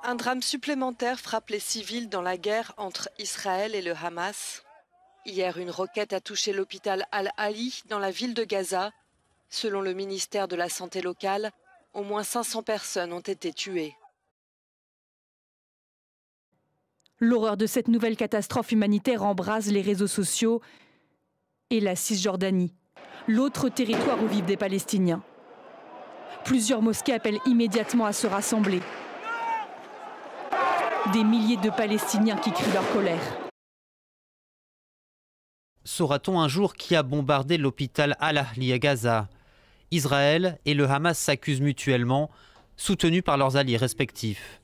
Un drame supplémentaire frappe les civils dans la guerre entre Israël et le Hamas. Hier, une roquette a touché l'hôpital Al-Ali dans la ville de Gaza. Selon le ministère de la Santé locale, au moins 500 personnes ont été tuées. L'horreur de cette nouvelle catastrophe humanitaire embrase les réseaux sociaux et la Cisjordanie, l'autre territoire où vivent des Palestiniens. Plusieurs mosquées appellent immédiatement à se rassembler. Des milliers de Palestiniens qui crient leur colère. Saura-t-on un jour qui a bombardé l'hôpital Al-Ali à Gaza? Israël et le Hamas s'accusent mutuellement, soutenus par leurs alliés respectifs.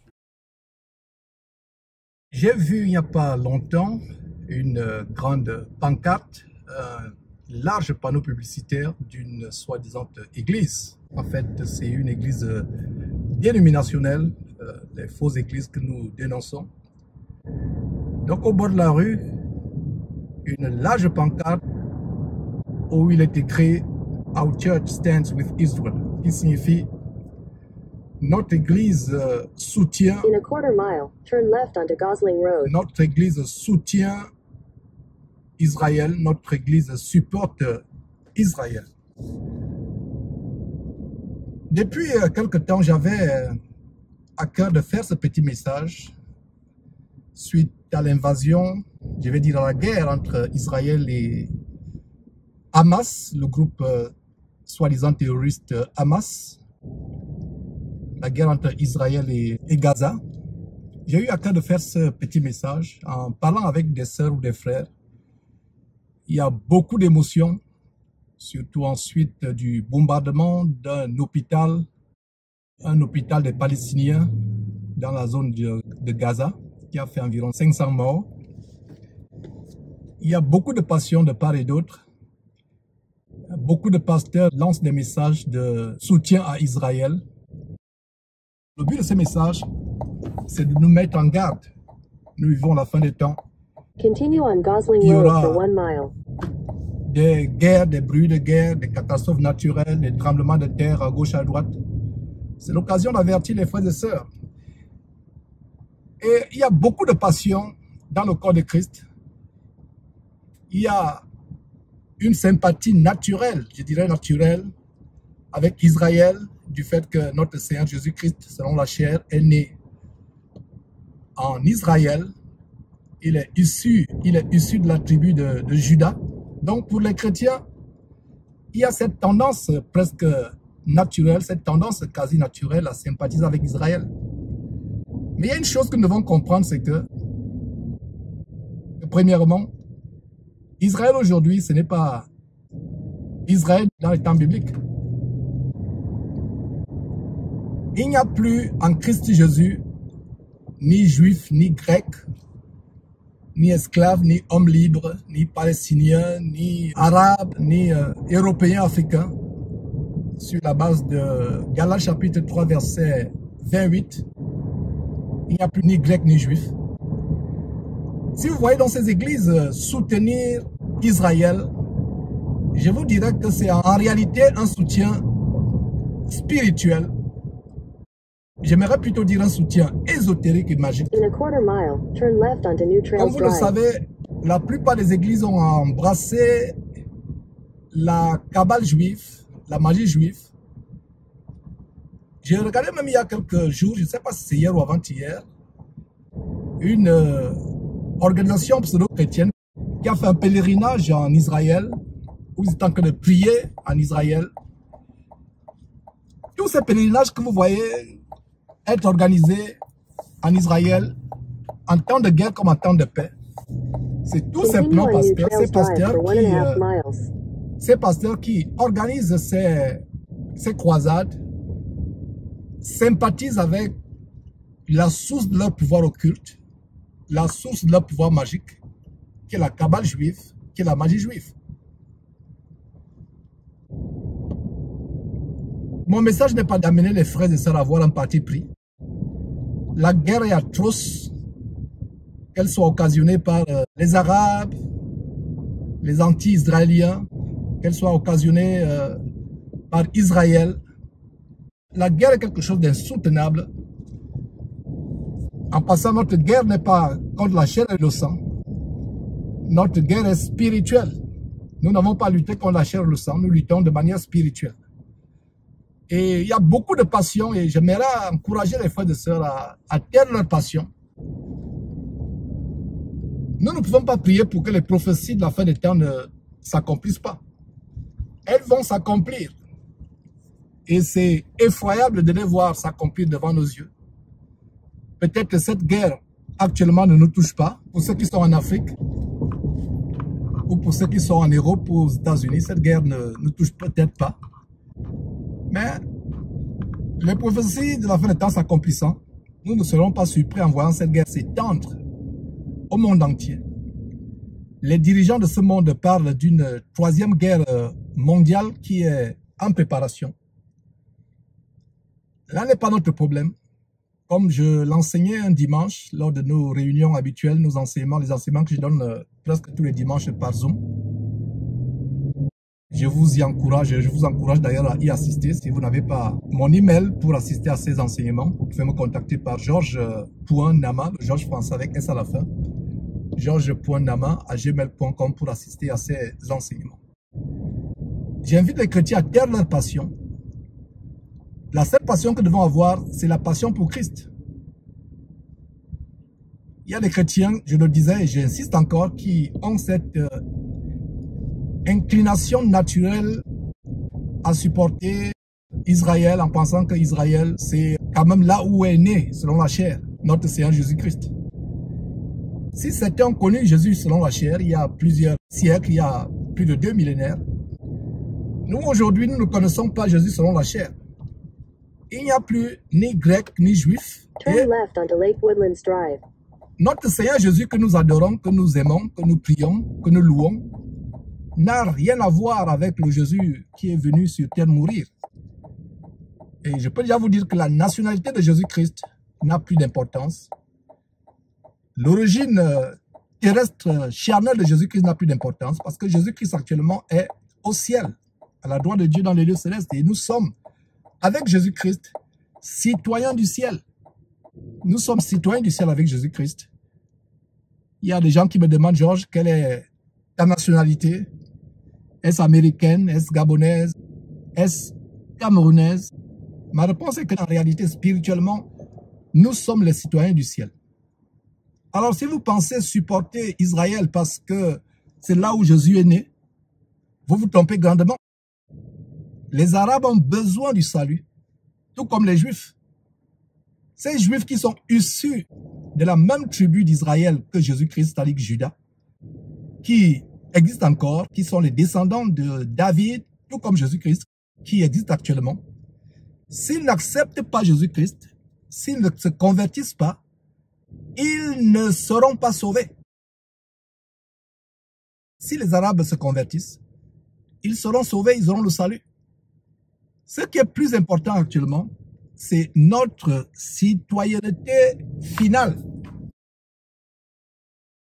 J'ai vu il n'y a pas longtemps une grande pancarte, un large panneau publicitaire d'une soi-disant église. En fait, c'est une église dénominationnelle, les fausses églises que nous dénonçons. Donc au bord de la rue, une large pancarte où il est écrit « Our church stands with Israel », qui signifie notre église soutient. In a quarter mile, turn left onto Gosling Road. Notre église soutient Israël, notre église supporte Israël. Depuis quelque temps, j'avais à cœur de faire ce petit message suite à l'invasion, je vais dire à la guerre entre Israël et Hamas, le groupe soi-disant terroriste Hamas. La guerre entre Israël et Gaza. J'ai eu à cœur de faire ce petit message en parlant avec des sœurs ou des frères. Il y a beaucoup d'émotions, surtout ensuite du bombardement d'un hôpital, un hôpital des Palestiniens dans la zone de Gaza, qui a fait environ 500 morts. Il y a beaucoup de passion de part et d'autre. Beaucoup de pasteurs lancent des messages de soutien à Israël. Le but de ce message, c'est de nous mettre en garde. Nous vivons la fin des temps. Continue on Gosling Il y Road aura for 1 mile. des guerres, des bruits de guerre, des catastrophes naturelles, des tremblements de terre à gauche, à droite. C'est l'occasion d'avertir les frères et sœurs. Et il y a beaucoup de passion dans le corps de Christ. Il y a une sympathie naturelle, je dirais naturelle, avec Israël, du fait que notre Seigneur Jésus-Christ, selon la chair, est né en Israël. Il est issu de la tribu de Juda. Donc pour les chrétiens, il y a cette tendance presque naturelle, cette tendance quasi naturelle à sympathiser avec Israël. Mais il y a une chose que nous devons comprendre, c'est que, premièrement, Israël aujourd'hui, ce n'est pas Israël dans les temps bibliques. Il n'y a plus en Christ Jésus ni juif, ni grec, ni esclave, ni homme libre, ni palestinien, ni arabe, ni européen, africain. Sur la base de Galates chapitre 3, verset 28, il n'y a plus ni grec, ni juif. Si vous voyez dans ces églises soutenir Israël, je vous dirais que c'est en réalité un soutien spirituel. J'aimerais plutôt dire un soutien ésotérique et magique. In a quarter mile, turn left onto New Trails Comme vous le Drive. savez, la plupart des églises ont embrassé la cabale juive, la magie juive. J'ai regardé même il y a quelques jours, je ne sais pas si c'est hier ou avant-hier, une organisation pseudo-chrétienne qui a fait un pèlerinage en Israël, où ils étaient en train de prier en Israël. Tous ces pèlerinages que vous voyez être organisés en Israël, en temps de guerre comme en temps de paix, c'est tout simplement parce que ces pasteurs qui organisent ces croisades sympathisent avec la source de leur pouvoir occulte, la source de leur pouvoir magique, qui est la cabale juive, qui est la magie juive. Mon message n'est pas d'amener les frères et sœurs à avoir un parti pris. La guerre est atroce, qu'elle soit occasionnée par les Arabes, les anti-israéliens, qu'elle soit occasionnée par Israël. La guerre est quelque chose d'insoutenable. En passant, notre guerre n'est pas contre la chair et le sang. Notre guerre est spirituelle. Nous n'avons pas lutté contre la chair et le sang, nous luttons de manière spirituelle. Et il y a beaucoup de passion et j'aimerais encourager les frères et sœurs à taire leur passion. Nous ne pouvons pas prier pour que les prophéties de la fin des temps ne s'accomplissent pas. Elles vont s'accomplir. Et c'est effroyable de les voir s'accomplir devant nos yeux. Peut-être que cette guerre actuellement ne nous touche pas. Pour ceux qui sont en Afrique ou pour ceux qui sont en Europe ou aux États-Unis, cette guerre ne nous touche peut-être pas. Mais les prophéties de la fin des temps s'accomplissant, nous ne serons pas surpris en voyant cette guerre s'étendre au monde entier. Les dirigeants de ce monde parlent d'une troisième guerre mondiale qui est en préparation. Là n'est pas notre problème. Comme je l'enseignais un dimanche lors de nos réunions habituelles, nos enseignements, les enseignements que je donne presque tous les dimanches par Zoom. Je vous encourage d'ailleurs à y assister. Si vous n'avez pas mon email pour assister à ces enseignements, vous pouvez me contacter par georges.nama, Georges français avec S à la fin, georges.nama@gmail.com pour assister à ces enseignements. J'invite les chrétiens à taire leur passion. La seule passion que nous devons avoir, c'est la passion pour Christ. Il y a des chrétiens, je le disais et j'insiste encore, qui ont cette inclination naturelle à supporter Israël en pensant que Israël, c'est quand même là où est né, selon la chair, notre Seigneur Jésus-Christ. Si certains ont connu Jésus selon la chair, il y a plusieurs siècles, il y a plus de 2 millénaires, nous aujourd'hui, nous ne connaissons pas Jésus selon la chair. Il n'y a plus ni grec ni juif. Turn left onto Lake Woodlands Drive. Notre Seigneur Jésus que nous adorons, que nous aimons, que nous prions, que nous louons, n'a rien à voir avec le Jésus qui est venu sur terre mourir. Et je peux déjà vous dire que la nationalité de Jésus-Christ n'a plus d'importance. L'origine terrestre charnelle de Jésus-Christ n'a plus d'importance parce que Jésus-Christ actuellement est au ciel, à la droite de Dieu dans les lieux célestes. Et nous sommes, avec Jésus-Christ, citoyens du ciel. Nous sommes citoyens du ciel avec Jésus-Christ. Il y a des gens qui me demandent, Georges, quelle est ta nationalité? Est-ce américaine? Est-ce gabonaise? Est-ce camerounaise? Ma réponse est qu'en réalité, spirituellement, nous sommes les citoyens du ciel. Alors, si vous pensez supporter Israël parce que c'est là où Jésus est né, vous vous trompez grandement. Les Arabes ont besoin du salut, tout comme les Juifs. Ces Juifs qui sont issus de la même tribu d'Israël que Jésus-Christ, c'est-à-dire Judas, qui existent encore, qui sont les descendants de David, tout comme Jésus-Christ, qui existent actuellement. S'ils n'acceptent pas Jésus-Christ, s'ils ne se convertissent pas, ils ne seront pas sauvés. Si les Arabes se convertissent, ils seront sauvés, ils auront le salut. Ce qui est plus important actuellement, c'est notre citoyenneté finale.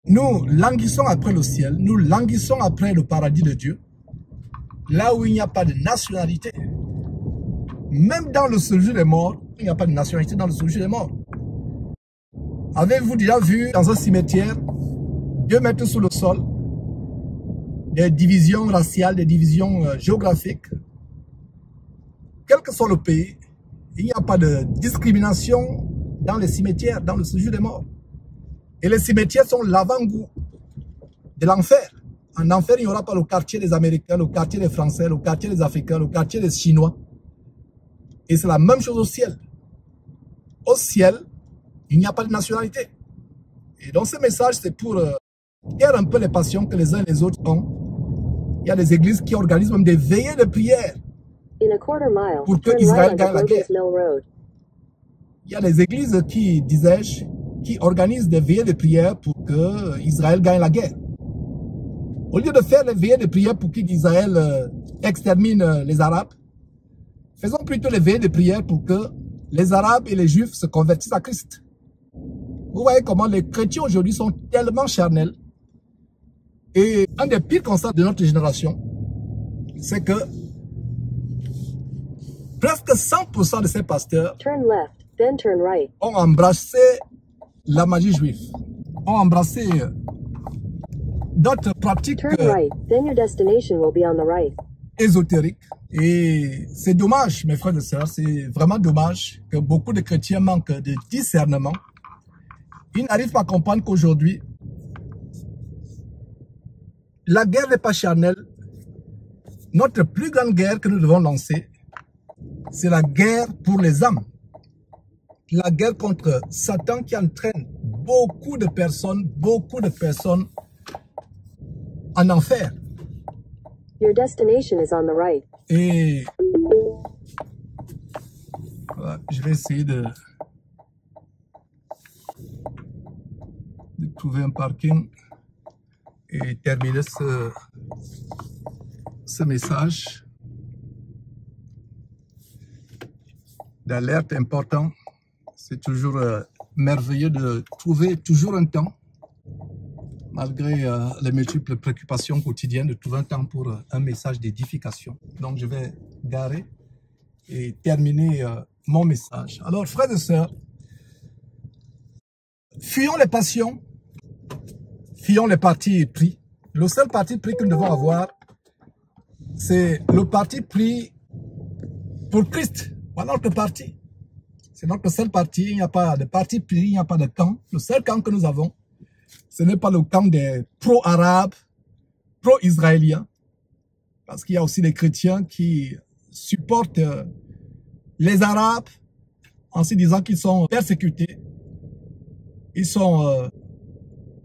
Nous languissons après le ciel, nous languissons après le paradis de Dieu, là où il n'y a pas de nationalité. Même dans le séjour des morts, il n'y a pas de nationalité dans le séjour des morts. Avez-vous déjà vu dans un cimetière, 2 mètres sous le sol, des divisions raciales, des divisions géographiques? Quel que soit le pays, il n'y a pas de discrimination dans les cimetières, dans le séjour des morts. Et les cimetières sont l'avant-goût de l'enfer. En enfer, il n'y aura pas le quartier des Américains, le quartier des Français, le quartier des Africains, le quartier des Chinois. Et c'est la même chose au ciel. Au ciel, il n'y a pas de nationalité. Et donc ce message, c'est pour taire un peu les passions que les uns et les autres ont. Il y a des églises qui organisent même des veillées de prière pour que Israël gagne la guerre. Il y a des églises qui, disais-je, qui organisent des veillées de prière pour que Israël gagne la guerre. Au lieu de faire les veillées de prière pour qu'Israël extermine les Arabes, faisons plutôt les veillées de prière pour que les Arabes et les Juifs se convertissent à Christ. Vous voyez comment les chrétiens aujourd'hui sont tellement charnels. Et un des pires constats de notre génération, c'est que presque 100% de ces pasteurs Turn left, then turn right. ont embrassé la magie juive, ont embrassé d'autres pratiques Turn right, then your destination will be on the right. ésotériques. Et c'est dommage, mes frères et sœurs, c'est vraiment dommage que beaucoup de chrétiens manquent de discernement. Ils n'arrivent pas à comprendre qu'aujourd'hui, la guerre n'est pas charnelle. Notre plus grande guerre que nous devons lancer, c'est la guerre pour les âmes. La guerre contre Satan qui entraîne beaucoup de personnes en enfer. Your destination is on the right. Et voilà, je vais essayer de trouver un parking et terminer ce message d'alerte important. C'est toujours merveilleux de trouver toujours un temps, malgré les multiples préoccupations quotidiennes, de trouver un temps pour un message d'édification. Donc je vais garer et terminer mon message. Alors frères et sœurs, fuyons les passions, fuyons les partis pris. Le seul parti pris que nous devons avoir, c'est le parti pris pour Christ. Voilà notre parti. C'est notre seul parti. Il n'y a pas de parti pris, il n'y a pas de camp. Le seul camp que nous avons, ce n'est pas le camp des pro-arabes, pro-israéliens. Parce qu'il y a aussi des chrétiens qui supportent les Arabes en se disant qu'ils sont persécutés. Ils sont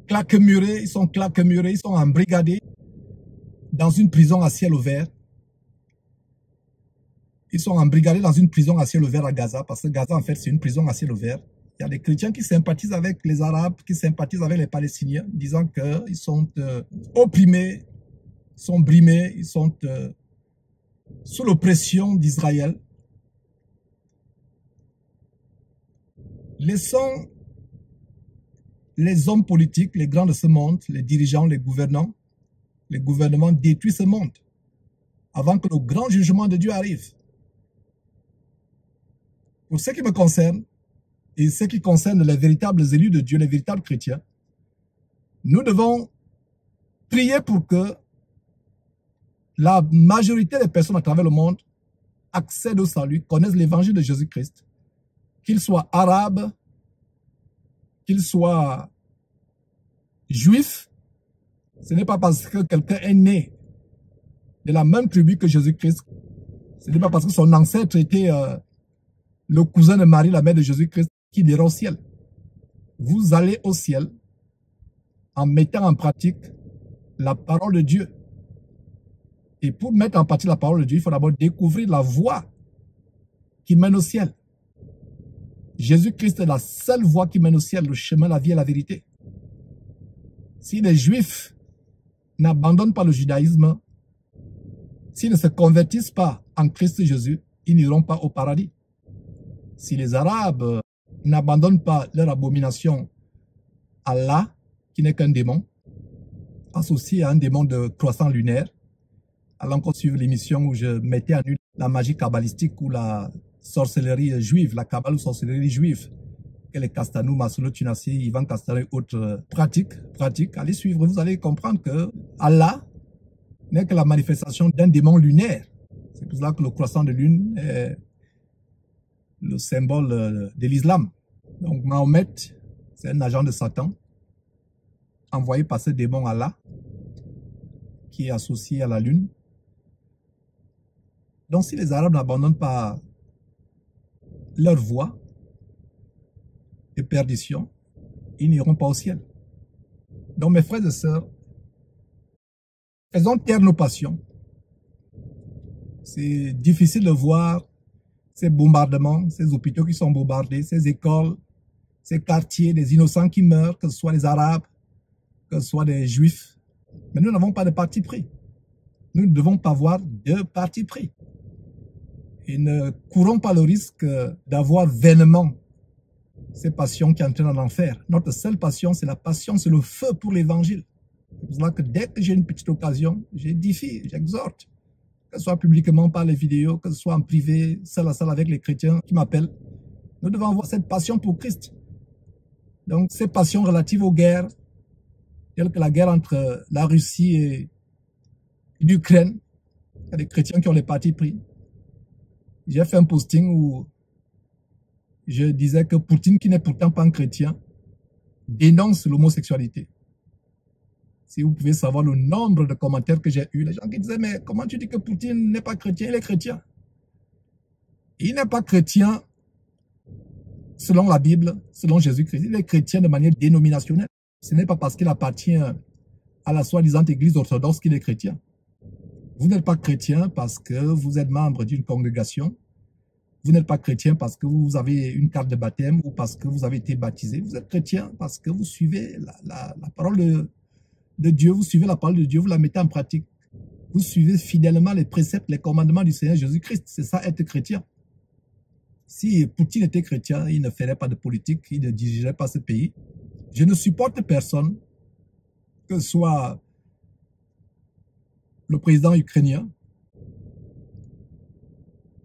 claquemurés, ils sont embrigadés dans une prison à ciel ouvert. Ils sont embrigadés dans une prison à ciel ouvert à Gaza, parce que Gaza, en fait, c'est une prison à ciel ouvert. Il y a des chrétiens qui sympathisent avec les Arabes, qui sympathisent avec les Palestiniens, disant qu'ils sont opprimés, sont brimés, ils sont sous l'oppression d'Israël. Laissons les hommes politiques, les grands de ce monde, les dirigeants, les gouvernements détruisent ce monde avant que le grand jugement de Dieu arrive. Pour ce qui me concerne, et ce qui concerne les véritables élus de Dieu, les véritables chrétiens, nous devons prier pour que la majorité des personnes à travers le monde accèdent au salut, connaissent l'évangile de Jésus-Christ, qu'ils soient arabes, qu'ils soient juifs. Ce n'est pas parce que quelqu'un est né de la même tribu que Jésus-Christ, ce n'est pas parce que son ancêtre était le cousin de Marie, la mère de Jésus-Christ, qu'il ira au ciel. Vous allez au ciel en mettant en pratique la parole de Dieu. Et pour mettre en pratique la parole de Dieu, il faut d'abord découvrir la voie qui mène au ciel. Jésus-Christ est la seule voie qui mène au ciel, le chemin, la vie et la vérité. Si les Juifs n'abandonnent pas le judaïsme, s'ils ne se convertissent pas en Christ Jésus, ils n'iront pas au paradis. Si les Arabes n'abandonnent pas leur abomination à Allah, qui n'est qu'un démon, associé à un démon de croissant lunaire, allons encore suivre l'émission où je mettais à nu la magie kabbalistique ou la sorcellerie juive, la kabbale ou sorcellerie juive, que les Castanou, Masolo, Tunassi, Ivan Castanou et autres pratiques, allez suivre, vous allez comprendre que Allah n'est que la manifestation d'un démon lunaire. C'est pour cela que le croissant de lune est le symbole de l'islam. Donc Mahomet, c'est un agent de Satan, envoyé par ce démon Allah, qui est associé à la lune. Donc si les Arabes n'abandonnent pas leur voie de perdition, ils n'iront pas au ciel. Donc mes frères et sœurs, faisons taire nos passions. C'est difficile de voir ces bombardements, ces hôpitaux qui sont bombardés, ces écoles, ces quartiers, des innocents qui meurent, que ce soit les Arabes, que ce soit des Juifs. Mais nous n'avons pas de parti pris. Nous ne devons pas avoir de parti pris. Et ne courons pas le risque d'avoir vainement ces passions qui entraînent en enfer. Notre seule passion, c'est la passion, c'est le feu pour l'évangile. C'est pour cela que dès que j'ai une petite occasion, j'édifie, j'exhorte. Que ce soit publiquement par les vidéos, que ce soit en privé, seul à seul avec les chrétiens qui m'appellent. Nous devons avoir cette passion pour Christ. Donc, ces passions relatives aux guerres, telles que la guerre entre la Russie et l'Ukraine, il y a des chrétiens qui ont les partis pris. J'ai fait un posting où je disais que Poutine, qui n'est pourtant pas un chrétien, dénonce l'homosexualité. Si vous pouvez savoir le nombre de commentaires que j'ai eus, les gens qui disaient, mais comment tu dis que Poutine n'est pas chrétien? Il est chrétien. Il n'est pas chrétien selon la Bible, selon Jésus-Christ. Il est chrétien de manière dénominationnelle. Ce n'est pas parce qu'il appartient à la soi-disant église orthodoxe qu'il est chrétien. Vous n'êtes pas chrétien parce que vous êtes membre d'une congrégation. Vous n'êtes pas chrétien parce que vous avez une carte de baptême ou parce que vous avez été baptisé. Vous êtes chrétien parce que vous suivez la parole de Dieu, vous suivez la parole de Dieu, vous la mettez en pratique. Vous suivez fidèlement les préceptes, les commandements du Seigneur Jésus-Christ. C'est ça, être chrétien. Si Poutine était chrétien, il ne ferait pas de politique, il ne dirigerait pas ce pays. Je ne supporte personne, que ce soit le président ukrainien,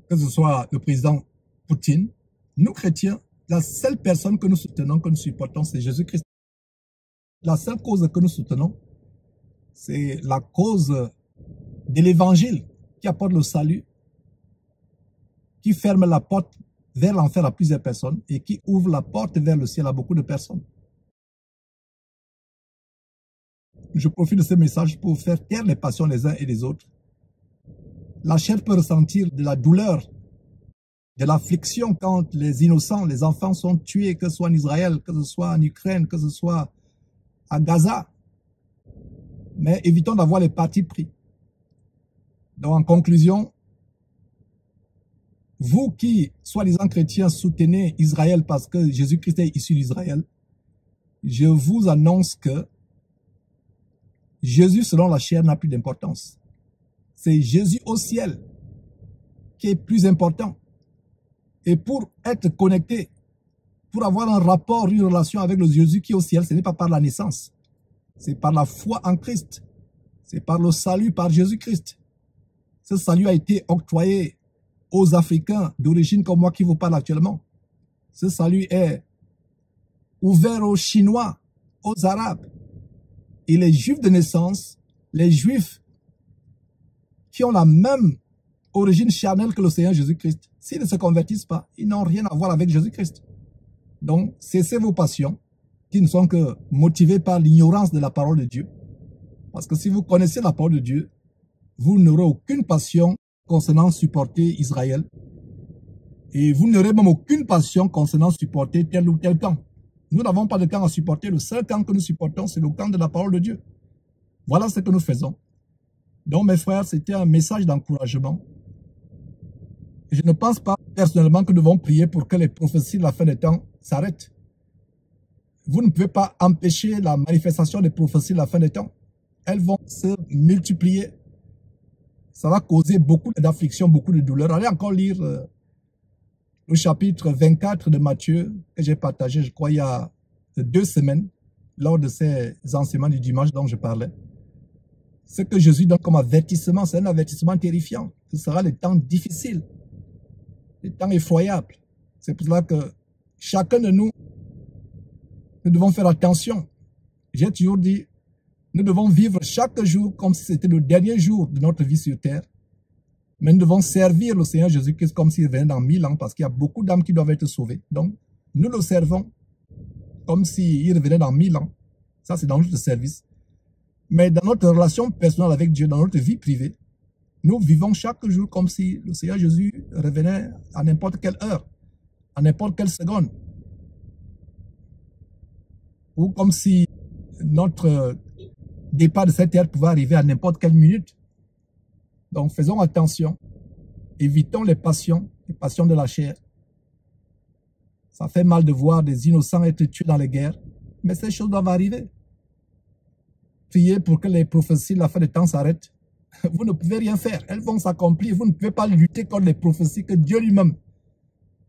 que ce soit le président Poutine. Nous, chrétiens, la seule personne que nous soutenons, que nous supportons, c'est Jésus-Christ. La seule cause que nous soutenons, c'est la cause de l'évangile qui apporte le salut, qui ferme la porte vers l'enfer à plusieurs personnes et qui ouvre la porte vers le ciel à beaucoup de personnes. Je profite de ce message pour faire taire les passions les uns et les autres. La chair peut ressentir de la douleur, de l'affliction quand les innocents, les enfants sont tués, que ce soit en Israël, que ce soit en Ukraine, que ce soit à Gaza. Mais évitons d'avoir les partis pris. Donc en conclusion, vous qui, soi-disant chrétiens, soutenez Israël parce que Jésus-Christ est issu d'Israël, je vous annonce que Jésus, selon la chair, n'a plus d'importance. C'est Jésus au ciel qui est plus important. Et pour être connecté, pour avoir un rapport, une relation avec le Jésus qui est au ciel, ce n'est pas par la naissance. C'est par la foi en Christ. C'est par le salut par Jésus-Christ. Ce salut a été octroyé aux Africains d'origine comme moi qui vous parle actuellement. Ce salut est ouvert aux Chinois, aux Arabes. Et les Juifs de naissance, les Juifs qui ont la même origine charnelle que le Seigneur Jésus-Christ, s'ils ne se convertissent pas, ils n'ont rien à voir avec Jésus-Christ. Donc, cessez vos passions qui ne sont que motivées par l'ignorance de la parole de Dieu. Parce que si vous connaissez la parole de Dieu, vous n'aurez aucune passion concernant supporter Israël. Et vous n'aurez même aucune passion concernant supporter tel ou tel camp. Nous n'avons pas de camp à supporter. Le seul camp que nous supportons, c'est le camp de la parole de Dieu. Voilà ce que nous faisons. Donc, mes frères, c'était un message d'encouragement. Je ne pense pas personnellement que nous devons prier pour que les prophéties de la fin des temps s'arrêtent. Vous ne pouvez pas empêcher la manifestation des prophéties de la fin des temps. Elles vont se multiplier. Ça va causer beaucoup d'affliction, beaucoup de douleur. Allez encore lire le chapitre 24 de Matthieu que j'ai partagé, je crois, il y a 2 semaines, lors de ces enseignements du dimanche dont je parlais. Ce que Jésus donne comme avertissement, c'est un avertissement terrifiant. Ce sera les temps difficiles, les temps effroyables. C'est pour cela que chacun de nous, nous devons faire attention. J'ai toujours dit, nous devons vivre chaque jour comme si c'était le dernier jour de notre vie sur terre. Mais nous devons servir le Seigneur Jésus-Christ comme s'il venait dans 1000 ans, parce qu'il y a beaucoup d'âmes qui doivent être sauvées. Donc, nous le servons comme s'il revenait dans 1000 ans. Ça, c'est dans notre service. Mais dans notre relation personnelle avec Dieu, dans notre vie privée, nous vivons chaque jour comme si le Seigneur Jésus revenait à n'importe quelle heure, à n'importe quelle seconde. Ou comme si notre départ de cette terre pouvait arriver à n'importe quelle minute. Donc faisons attention, évitons les passions de la chair. Ça fait mal de voir des innocents être tués dans les guerres, mais ces choses doivent arriver. Priez pour que les prophéties de la fin des temps s'arrêtent. Vous ne pouvez rien faire, elles vont s'accomplir. Vous ne pouvez pas lutter contre les prophéties que Dieu lui-même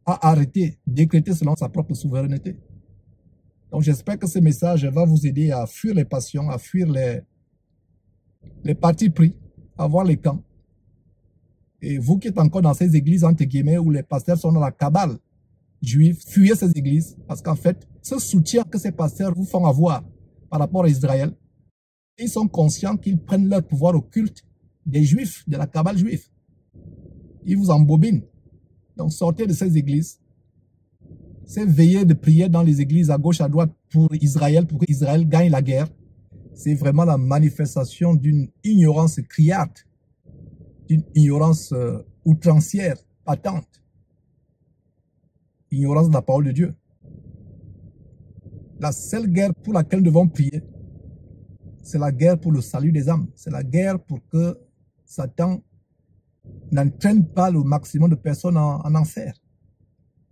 a arrêtées, décrétées selon sa propre souveraineté. Donc j'espère que ce message va vous aider à fuir les passions, à fuir les partis pris, à voir les camps. Et vous qui êtes encore dans ces églises, entre guillemets, où les pasteurs sont dans la cabale juive, fuyez ces églises, parce qu'en fait, ce soutien que ces pasteurs vous font avoir par rapport à Israël, ils sont conscients qu'ils prennent leur pouvoir occulte des Juifs, de la cabale juive. Ils vous embobinent. Donc sortez de ces églises. Ces veillées de prière dans les églises à gauche, à droite pour que Israël gagne la guerre. C'est vraiment la manifestation d'une ignorance criarde, d'une ignorance outrancière, patente. Ignorance de la parole de Dieu. La seule guerre pour laquelle nous devons prier, c'est la guerre pour le salut des âmes. C'est la guerre pour que Satan n'entraîne pas le maximum de personnes en enfer.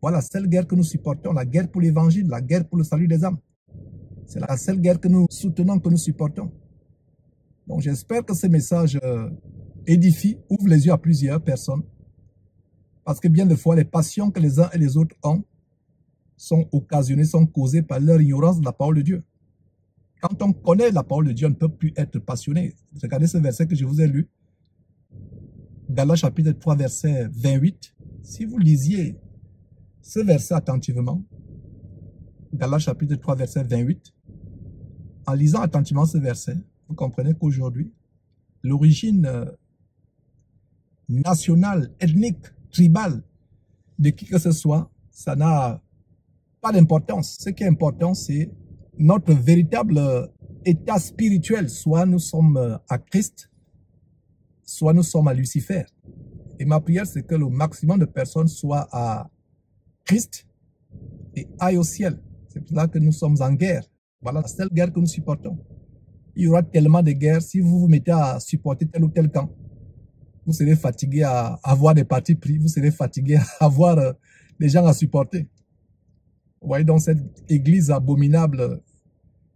Voilà la seule guerre que nous supportons, la guerre pour l'évangile, la guerre pour le salut des âmes. C'est la seule guerre que nous soutenons, que nous supportons. Donc j'espère que ce message édifie, ouvre les yeux à plusieurs personnes. Parce que bien des fois, les passions que les uns et les autres ont sont occasionnées, sont causées par leur ignorance de la parole de Dieu. Quand on connaît la parole de Dieu, on ne peut plus être passionné. Regardez ce verset que je vous ai lu. Galates chapitre 3, verset 28. Si vous lisiez ce verset attentivement, Galates chapitre 3, verset 28, en lisant attentivement ce verset, vous comprenez qu'aujourd'hui, l'origine nationale, ethnique, tribale de qui que ce soit, ça n'a pas d'importance. Ce qui est important, c'est notre véritable état spirituel. Soit nous sommes à Christ, soit nous sommes à Lucifer. Et ma prière, c'est que le maximum de personnes soient à Christ et aillent au ciel. C'est pour cela que nous sommes en guerre. Voilà la seule guerre que nous supportons. Il y aura tellement de guerres. Si vous vous mettez à supporter tel ou tel camp, vous serez fatigué à avoir des partis pris. Vous serez fatigué à avoir des gens à supporter. Vous voyez donc cette église abominable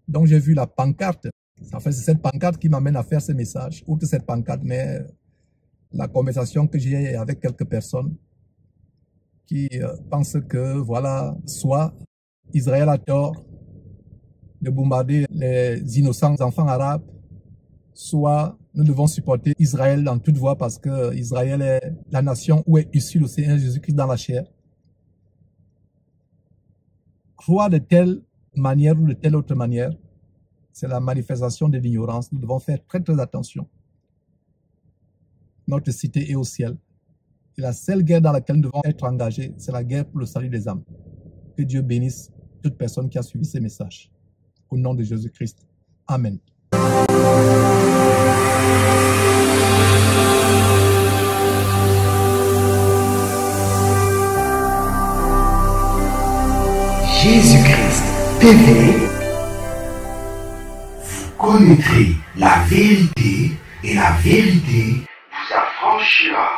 dont j'ai vu la pancarte. En fait, c'est cette pancarte qui m'amène à faire ce message. Outre cette pancarte, mais la conversation que j'ai avec quelques personnes qui pensent que, voilà, soit Israël a tort de bombarder les innocents enfants arabes, soit nous devons supporter Israël dans toute voie parce que Israël est la nation où est issu le Seigneur Jésus-Christ dans la chair. Croire de telle manière ou de telle autre manière, c'est la manifestation de l'ignorance. Nous devons faire très très attention. Notre cité est au ciel. Et la seule guerre dans laquelle nous devons être engagés, c'est la guerre pour le salut des âmes. Que Dieu bénisse toute personne qui a suivi ces messages. Au nom de Jésus-Christ. Amen. Jésus-Christ TV, vous connaîtrez la vérité et la vérité vous affranchira.